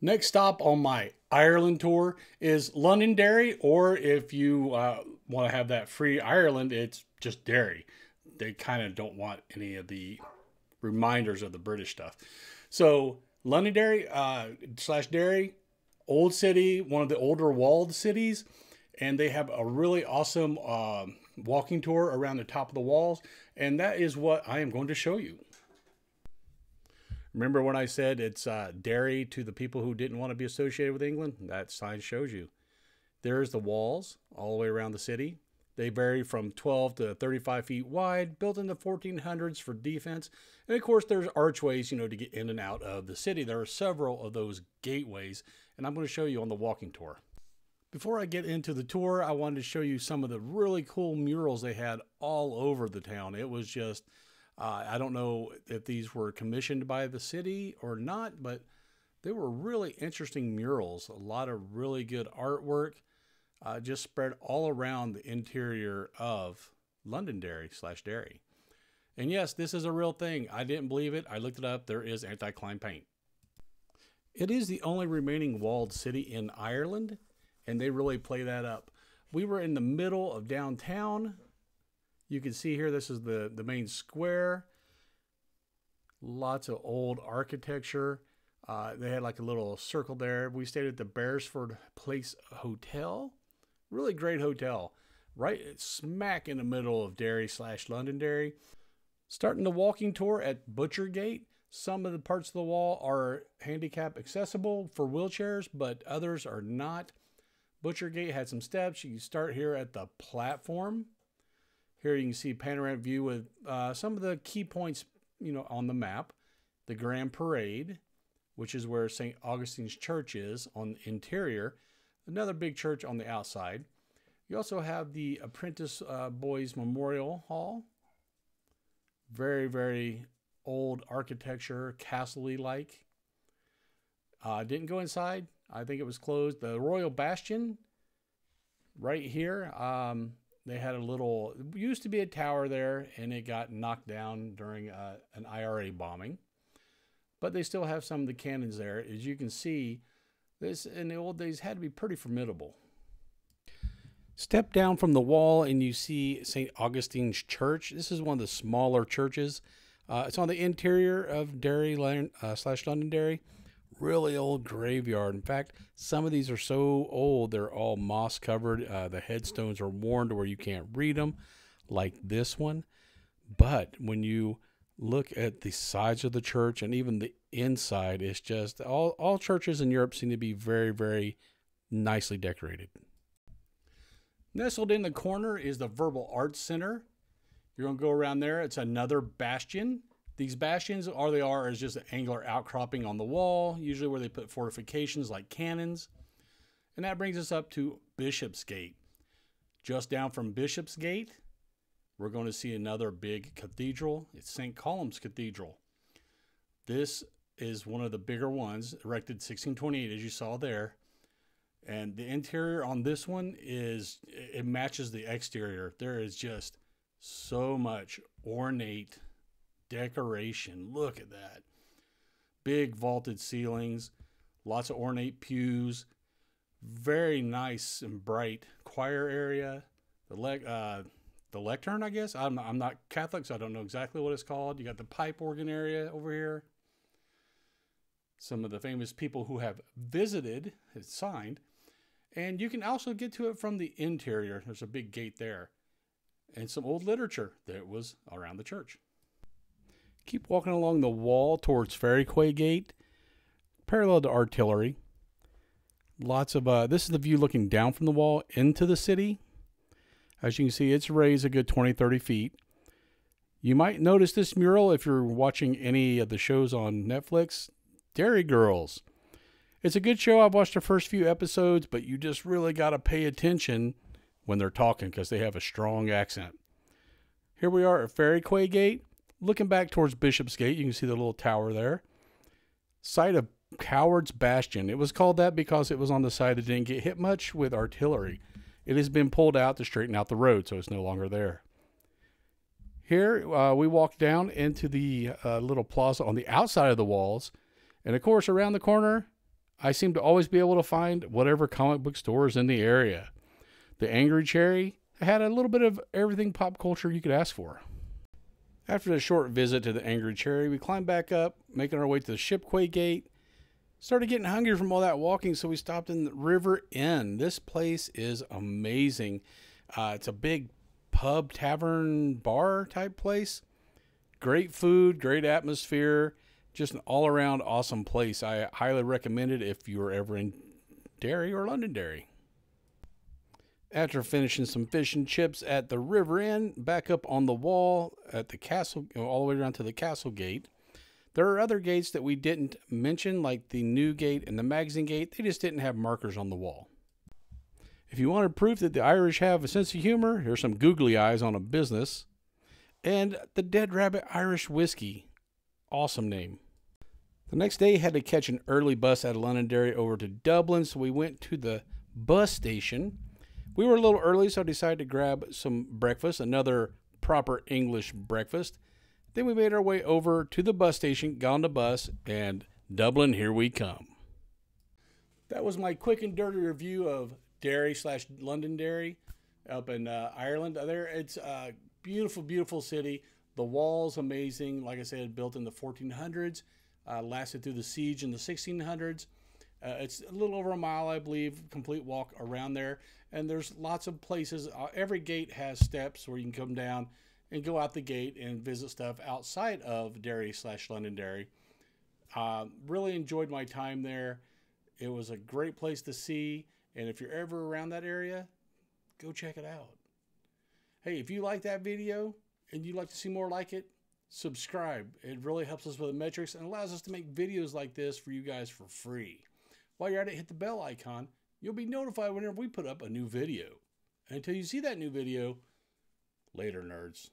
Next stop on my Ireland tour is Londonderry, or if you want to have that free Ireland, it's just Derry. They kind of don't want any of the reminders of the British stuff. So Londonderry slash Derry, old city, one of the older walled cities, and they have a really awesome walking tour around the top of the walls, and that is what I am going to show you. Remember when I said it's Derry to the people who didn't want to be associated with England? That sign shows you. There's the walls all the way around the city. They vary from 12 to 35 feet wide, built in the 1400s for defense. And of course, there's archways, to get in and out of the city. There are several of those gateways, and I'm going to show you on the walking tour. Before I get into the tour, I wanted to show you some of the really cool murals they had all over the town. It was just... I don't know if these were commissioned by the city or not, but they were really interesting murals. A lot of really good artwork just spread all around the interior of Londonderry slash Derry. And yes, this is a real thing. I didn't believe it. I looked it up. There is anti-climb paint. It is the only remaining walled city in Ireland, and they really play that up. We were in the middle of downtown. You can see here, this is the main square. Lots of old architecture. They had like a little circle there. We stayed at the Beresford Place Hotel. Really great hotel. Right smack in the middle of Derry slash Londonderry. Starting the walking tour at Butcher Gate. Some of the parts of the wall are handicap accessible for wheelchairs, but others are not. Butcher Gate had some steps. You can start here at the platform. Here you can see panoramic view with some of the key points, on the map. The Grand Parade, which is where St. Augustine's Church is on the interior. Another big church on the outside. You also have the Apprentice Boys Memorial Hall. Very, very old architecture, castle-y like. Didn't go inside. I think it was closed. The Royal Bastion, right here. They had used to be a tower there, and it got knocked down during an IRA bombing. But they still have some of the cannons there. As you can see, this in the old days had to be pretty formidable. Step down from the wall and you see St. Augustine's Church. This is one of the smaller churches. It's on the interior of Derry slash Londonderry. Really old graveyard. In fact, some of these are so old, they're all moss covered. The headstones are worn to where you can't read them, like this one. But when you look at the sides of the church and even the inside, it's just all churches in Europe seem to be very, very nicely decorated. Nestled in the corner is the Verbal Arts Center. You're going to go around there. It's another bastion. These bastions, all they are is just an angular outcropping on the wall, usually where they put fortifications like cannons. And that brings us up to Bishop's Gate. Just down from Bishop's Gate, we're going to see another big cathedral. It's St. Columba's Cathedral. This is one of the bigger ones, erected 1628, as you saw there. And the interior on this one it matches the exterior. There is just so much ornate decoration. Look at that. Big vaulted ceilings, lots of ornate pews, very nice and bright choir area. The lectern, I guess. I'm not Catholic, so I don't know exactly what it's called. You got the pipe organ area over here. Some of the famous people who have visited, it's signed. And you can also get to it from the interior. There's a big gate there. And some old literature that was around the church. Keep walking along the wall towards Ferryquay Gate, parallel to artillery. Lots of, this is the view looking down from the wall into the city. As you can see, it's raised a good 20-30 feet. You might notice this mural if you're watching any of the shows on Netflix, Derry Girls. It's a good show. I've watched the first few episodes, but you just really got to pay attention when they're talking because they have a strong accent. Here we are at Ferryquay Gate. Looking back towards Bishop's Gate, you can see the little tower there. Site of Coward's Bastion. It was called that because it was on the side that didn't get hit much with artillery. It has been pulled out to straighten out the road, so it's no longer there. Here, we walk down into the little plaza on the outside of the walls. And, of course, around the corner, I seem to always be able to find whatever comic book store is in the area. The Angry Cherry had a little bit of everything pop culture you could ask for. After the short visit to the Angry Cherry, we climbed back up, making our way to the Shipquay Gate. Started getting hungry from all that walking, so we stopped in the River Inn. This place is amazing. It's a big pub, tavern, bar type place. Great food, great atmosphere. Just an all-around awesome place. I highly recommend it if you're ever in Derry or Londonderry. After finishing some fish and chips at the River Inn, back up on the wall at the castle, all the way around to the castle gate. There are other gates that we didn't mention, like the new gate and the magazine gate. They just didn't have markers on the wall. If you wanted proof that the Irish have a sense of humor, here's some googly eyes on a business. And the Dead Rabbit Irish Whiskey. Awesome name. The next day, had to catch an early bus out of Londonderry over to Dublin, so we went to the bus station. We were a little early, so I decided to grab some breakfast, another proper English breakfast. Then we made our way over to the bus station, got on the bus, and Dublin, here we come. That was my quick and dirty review of Derry/Londonderry up in Ireland. It's a beautiful, beautiful city. The wall's amazing. Like I said, built in the 1400s. Lasted through the siege in the 1600s. It's a little over a mile, I believe, complete walk around there. And there's lots of places. Every gate has steps where you can come down and go out the gate and visit stuff outside of Derry/Londonderry. Really enjoyed my time there. It was a great place to see. And if you're ever around that area, go check it out. Hey, if you like that video and you'd like to see more like it, subscribe. It really helps us with the metrics and allows us to make videos like this for you guys for free. While you're at it, hit the bell icon. You'll be notified whenever we put up a new video. And until you see that new video, later, nerds.